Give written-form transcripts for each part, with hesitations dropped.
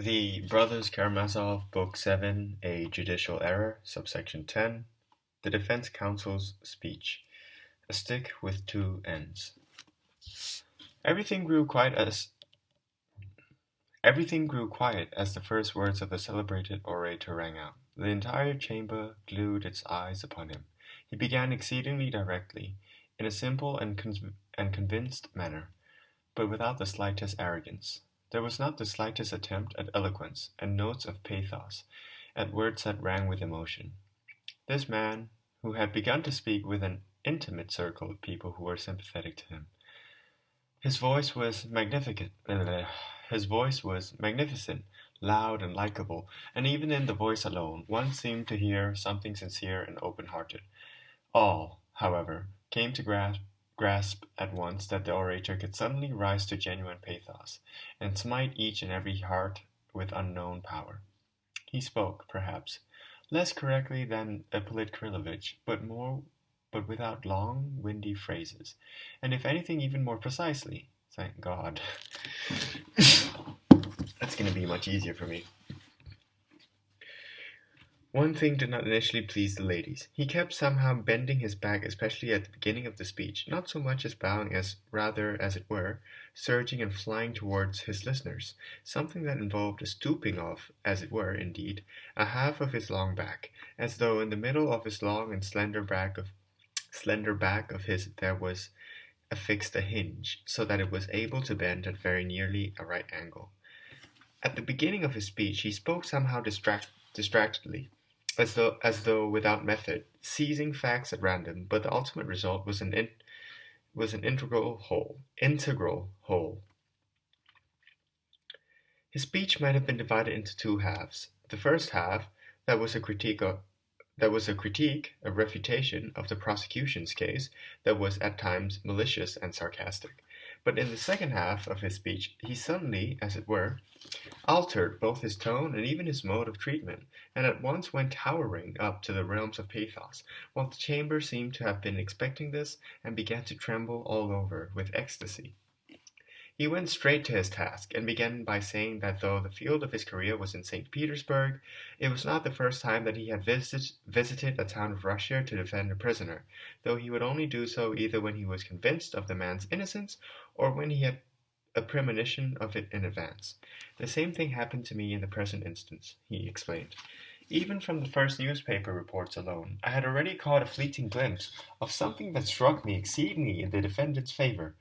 The Brothers Karamazov, Book 7, A Judicial Error, Subsection 10, The Defense Counsel's Speech, A Stick with Two Ends. Everything grew quiet as the first words of the celebrated orator rang out. The entire chamber glued its eyes upon him. He began exceedingly directly, in a simple and convinced manner, but without the slightest arrogance. There was not the slightest attempt at eloquence, and notes of pathos, at words that rang with emotion. This man, who had begun to speak with an intimate circle of people who were sympathetic to him, his voice was magnificent, loud and likable, and even in the voice alone, one seemed to hear something sincere and open-hearted. All, however, came to grasp at once that the orator could suddenly rise to genuine pathos, and smite each and every heart with unknown power. He spoke, perhaps, less correctly than Ippolit Kirillovitch, but without long, windy phrases, and if anything even more precisely. Thank God. That's going to be much easier for me. One thing did not initially please the ladies. He kept somehow bending his back, especially at the beginning of the speech, not so much as bowing as, rather, as it were, surging and flying towards his listeners, something that involved a stooping of, as it were, indeed, a half of his long back, as though in the middle of his long and slender back of his there was affixed a hinge, so that it was able to bend at very nearly a right angle. At the beginning of his speech he spoke somehow distractedly, as though without method, seizing facts at random, but the ultimate result was an integral whole. His speech might have been divided into two halves. The first half, that was a refutation of the prosecution's case, that was at times malicious and sarcastic. But in the second half of his speech he suddenly, as it were, altered both his tone and even his mode of treatment, and at once went towering up to the realms of pathos, while the chamber seemed to have been expecting this, and began to tremble all over with ecstasy. He went straight to his task, and began by saying that though the field of his career was in St. Petersburg, it was not the first time that he had visited a town of Russia to defend a prisoner, though he would only do so either when he was convinced of the man's innocence, or when he had a premonition of it in advance. The same thing happened to me in the present instance, he explained. Even from the first newspaper reports alone, I had already caught a fleeting glimpse of something that struck me exceedingly in the defendant's favor.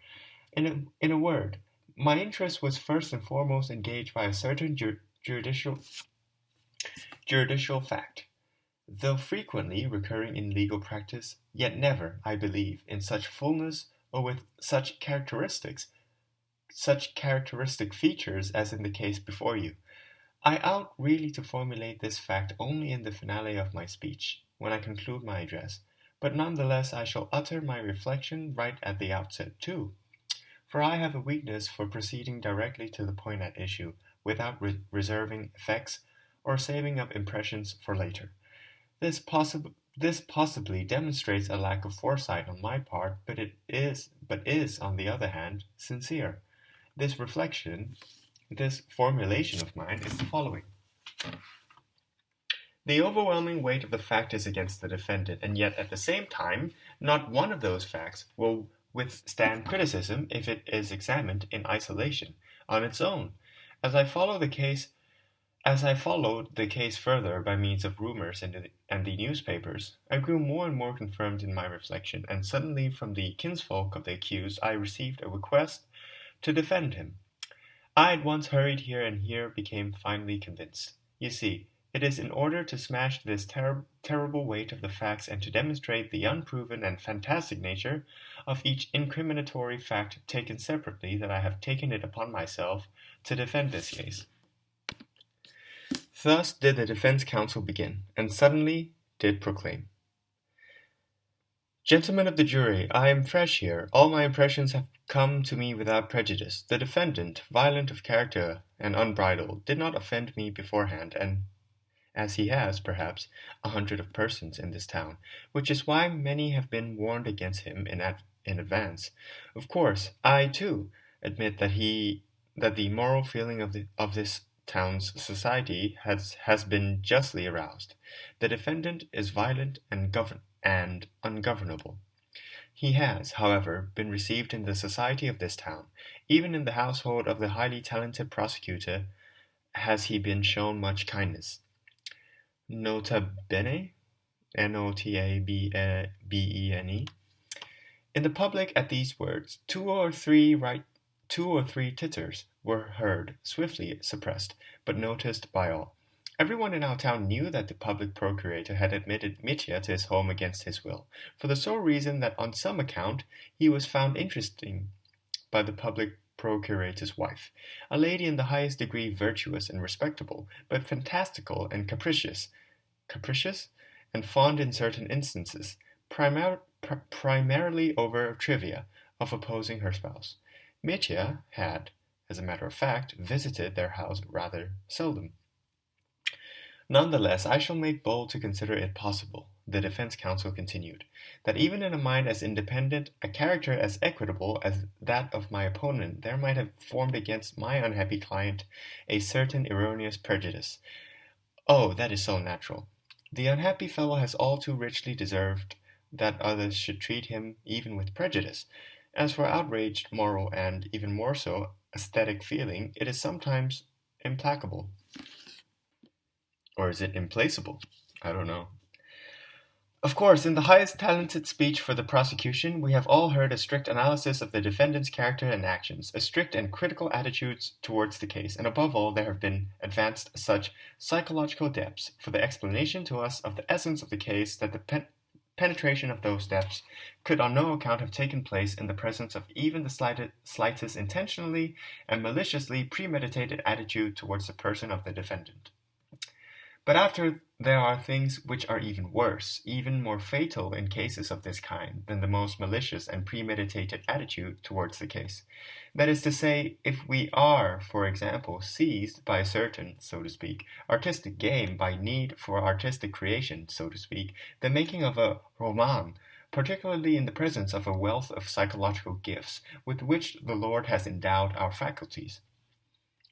In a word, my interest was first and foremost engaged by a certain judicial fact, though frequently recurring in legal practice, yet never, I believe, in such fullness or with such characteristic features as in the case before you. I ought really to formulate this fact only in the finale of my speech, when I conclude my address, but none the less I shall utter my reflection right at the outset too, for I have a weakness for proceeding directly to the point at issue, without reserving effects, or saving up impressions for later. This possibly demonstrates a lack of foresight on my part, but is, on the other hand, sincere. This formulation of mine is the following. The overwhelming weight of the fact is against the defendant, and yet at the same time, not one of those facts will withstand criticism if it is examined in isolation, on its own. As I followed the case further by means of rumors and the newspapers, I grew more and more confirmed in my reflection, and suddenly from the kinsfolk of the accused I received a request to defend him. I at once hurried here, and here became finally convinced. You see, it is in order to smash this terrible weight of the facts and to demonstrate the unproven and fantastic nature of each incriminatory fact taken separately that I have taken it upon myself to defend this case. Thus did the defense counsel begin, and suddenly did proclaim. Gentlemen of the jury, I am fresh here. All my impressions have come to me without prejudice. The defendant, violent of character and unbridled, did not offend me beforehand, and as he has, perhaps, 100 of persons in this town, which is why many have been warned against him in advance. Of course, I, too, admit that the moral feeling of this town's society has been justly aroused. The defendant is violent and ungovernable. He has, however, been received in the society of this town. Even in the household of the highly talented prosecutor has he been shown much kindness. Nota bene, Notabene. In the public at these words, two or three titters were heard, swiftly suppressed, but noticed by all. Everyone in our town knew that the public procurator had admitted Mitya to his home against his will, for the sole reason that on some account he was found interesting by the public procurator's wife, a lady in the highest degree virtuous and respectable, but fantastical and capricious and fond in certain instances, primarily over trivia, of opposing her spouse. Mitya had, as a matter of fact, visited their house rather seldom. Nonetheless, I shall make bold to consider it possible, the defense counsel continued, that even in a mind as independent, a character as equitable as that of my opponent, there might have formed against my unhappy client a certain erroneous prejudice. Oh, that is so natural. The unhappy fellow has all too richly deserved that others should treat him even with prejudice. As for outraged moral and, even more so, aesthetic feeling, it is sometimes implacable. Or is it implacable? I don't know. Of course, in the highest talented speech for the prosecution, we have all heard a strict analysis of the defendant's character and actions, a strict and critical attitude towards the case, and above all, there have been advanced such psychological depths for the explanation to us of the essence of the case that the penetration of those depths could on no account have taken place in the presence of even the slightest intentionally and maliciously premeditated attitude towards the person of the defendant. But after there are things which are even worse, even more fatal in cases of this kind than the most malicious and premeditated attitude towards the case. That is to say, if we are, for example, seized by a certain, so to speak, artistic game, by need for artistic creation, so to speak, the making of a roman, particularly in the presence of a wealth of psychological gifts with which the Lord has endowed our faculties.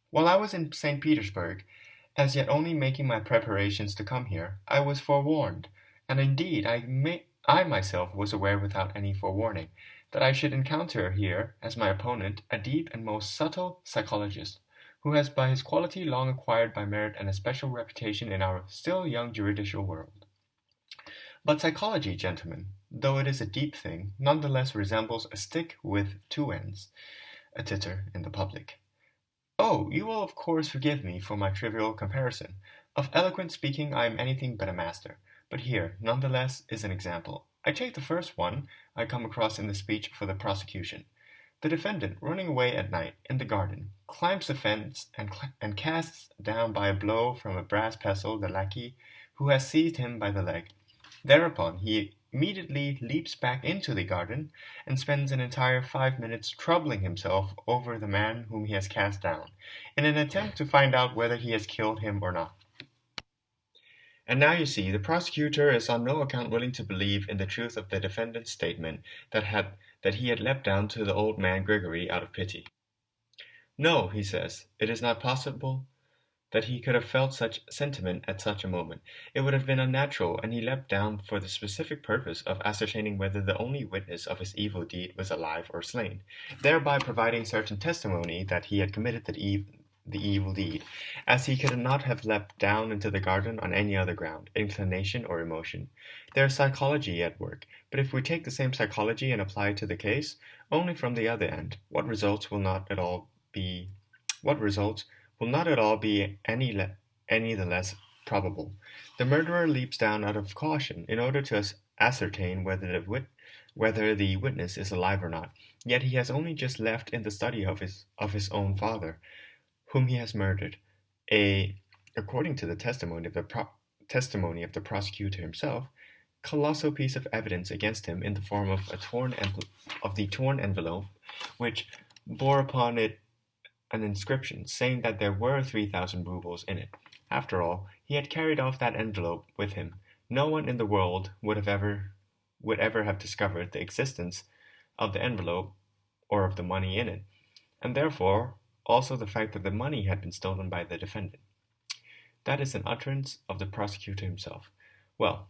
While I was in St. Petersburg, as yet only making my preparations to come here, I was forewarned, and indeed I myself was aware without any forewarning, that I should encounter here, as my opponent, a deep and most subtle psychologist, who has by his quality long acquired by merit an especial reputation in our still young judicial world. But psychology, gentlemen, though it is a deep thing, none the less resembles a stick with two ends, a titter in the public. Oh, you will of course forgive me for my trivial comparison. Of eloquent speaking I am anything but a master, but here, none the less, is an example. I take the first one I come across in the speech for the prosecution. The defendant, running away at night, in the garden, climbs the fence and casts down by a blow from a brass pestle the lackey who has seized him by the leg. Thereupon he immediately leaps back into the garden and spends an entire 5 minutes troubling himself over the man whom he has cast down, in an attempt to find out whether he has killed him or not. And now you see, the prosecutor is on no account willing to believe in the truth of the defendant's statement that he had leapt down to the old man Grigory out of pity. No, he says, it is not possible that he could have felt such sentiment at such a moment. It would have been unnatural, and he leapt down for the specific purpose of ascertaining whether the only witness of his evil deed was alive or slain, thereby providing certain testimony that he had committed the evil deed, as he could not have leapt down into the garden on any other ground, inclination or emotion. There is psychology at work, but if we take the same psychology and apply it to the case, only from the other end, what results will not at all be any the less probable. The murderer leaps down out of caution in order to ascertain whether the witness is alive or not. Yet he has only just left in the study of his own father, whom he has murdered. According to the testimony of the prosecutor himself, colossal piece of evidence against him in the form of the torn envelope, which bore upon it an inscription saying that there were 3,000 rubles in it. After all, he had carried off that envelope with him. No one in the world would ever have discovered the existence of the envelope or of the money in it, and therefore also the fact that the money had been stolen by the defendant. That is an utterance of the prosecutor himself. Well,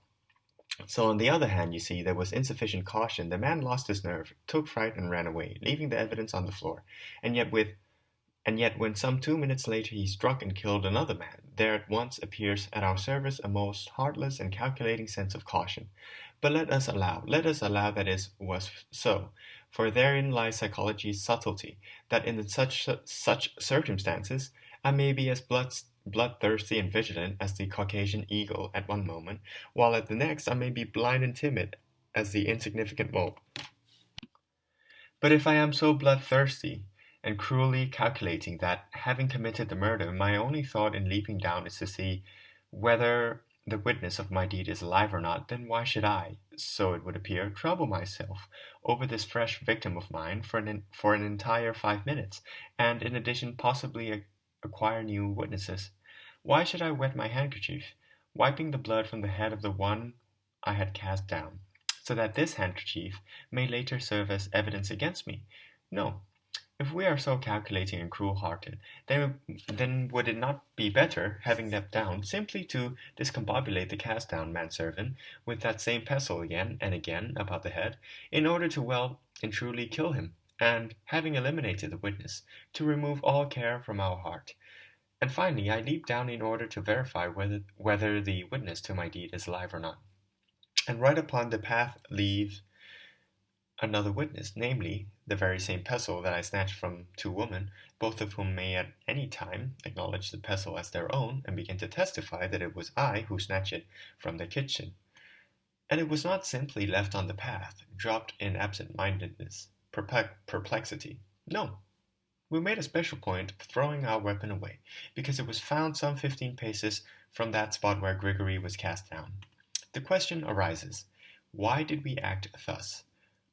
so on the other hand, you see, there was insufficient caution. The man lost his nerve, took fright, and ran away, leaving the evidence on the floor. And yet when some 2 minutes later he struck and killed another man, there at once appears at our service a most heartless and calculating sense of caution. But let us allow that it was so, for therein lies psychology's subtlety, that in such circumstances I may be as bloodthirsty and vigilant as the Caucasian eagle at one moment, while at the next I may be blind and timid as the insignificant mole. But if I am so bloodthirsty and cruelly calculating that, having committed the murder, my only thought in leaping down is to see whether the witness of my deed is alive or not, then why should I, so it would appear, trouble myself over this fresh victim of mine for an entire 5 minutes, and in addition possibly acquire new witnesses? Why should I wet my handkerchief, wiping the blood from the head of the one I had cast down, so that this handkerchief may later serve as evidence against me? No. If we are so calculating and cruel-hearted, then would it not be better, having leapt down, simply to discombobulate the cast-down manservant with that same pestle again and again about the head, in order to well and truly kill him, and, having eliminated the witness, to remove all care from our heart? And finally, I leap down in order to verify whether the witness to my deed is alive or not. And right upon the path leave another witness, namely, the very same pestle that I snatched from 2 women, both of whom may at any time acknowledge the pestle as their own, and begin to testify that it was I who snatched it from the kitchen. And it was not simply left on the path, dropped in absent-mindedness, perplexity. No. We made a special point of throwing our weapon away, because it was found some 15 paces from that spot where Grigory was cast down. The question arises, why did we act thus?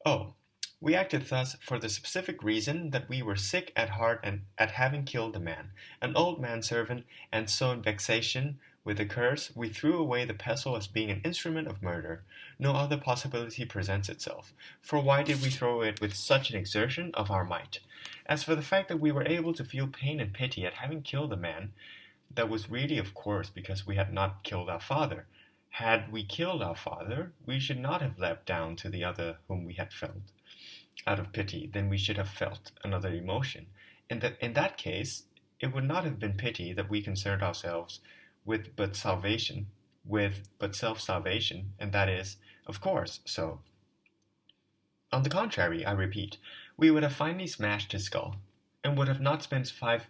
Oh, we acted thus for the specific reason that we were sick at heart and at having killed a man, an old manservant, and so in vexation with the curse, we threw away the pestle as being an instrument of murder. No other possibility presents itself, for why did we throw it with such an exertion of our might? As for the fact that we were able to feel pain and pity at having killed a man, that was really of course because we had not killed our father. Had we killed our father, we should not have leapt down to the other whom we had felled. Out of pity, then we should have felt another emotion. In that case, it would not have been pity that we concerned ourselves with but self-salvation, and that is, of course, so. On the contrary, I repeat, we would have finally smashed his skull, and would have not spent 5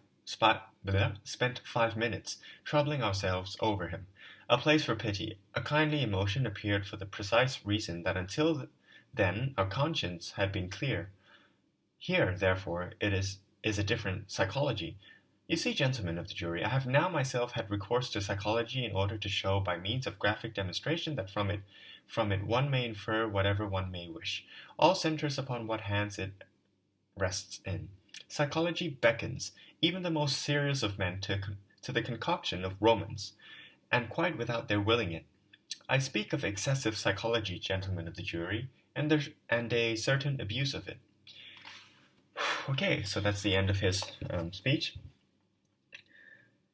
minutes troubling ourselves over him. A place for pity, a kindly emotion appeared for the precise reason that until then our conscience had been clear. Here, therefore, it is a different psychology. You see, gentlemen of the jury, I have now myself had recourse to psychology in order to show by means of graphic demonstration that from it one may infer whatever one may wish. All centers upon what hands it rests in. Psychology beckons even the most serious of men to the concoction of romance, and quite without their willing it. I speak of excessive psychology, gentlemen of the jury, and a certain abuse of it. Okay, so that's the end of his speech.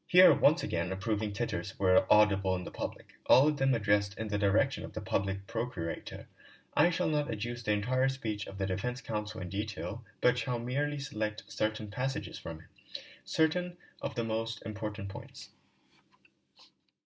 Here, once again, approving titters were audible in the public, all of them addressed in the direction of the public procurator. I shall not adduce the entire speech of the defense counsel in detail, but shall merely select certain passages from it, certain of the most important points.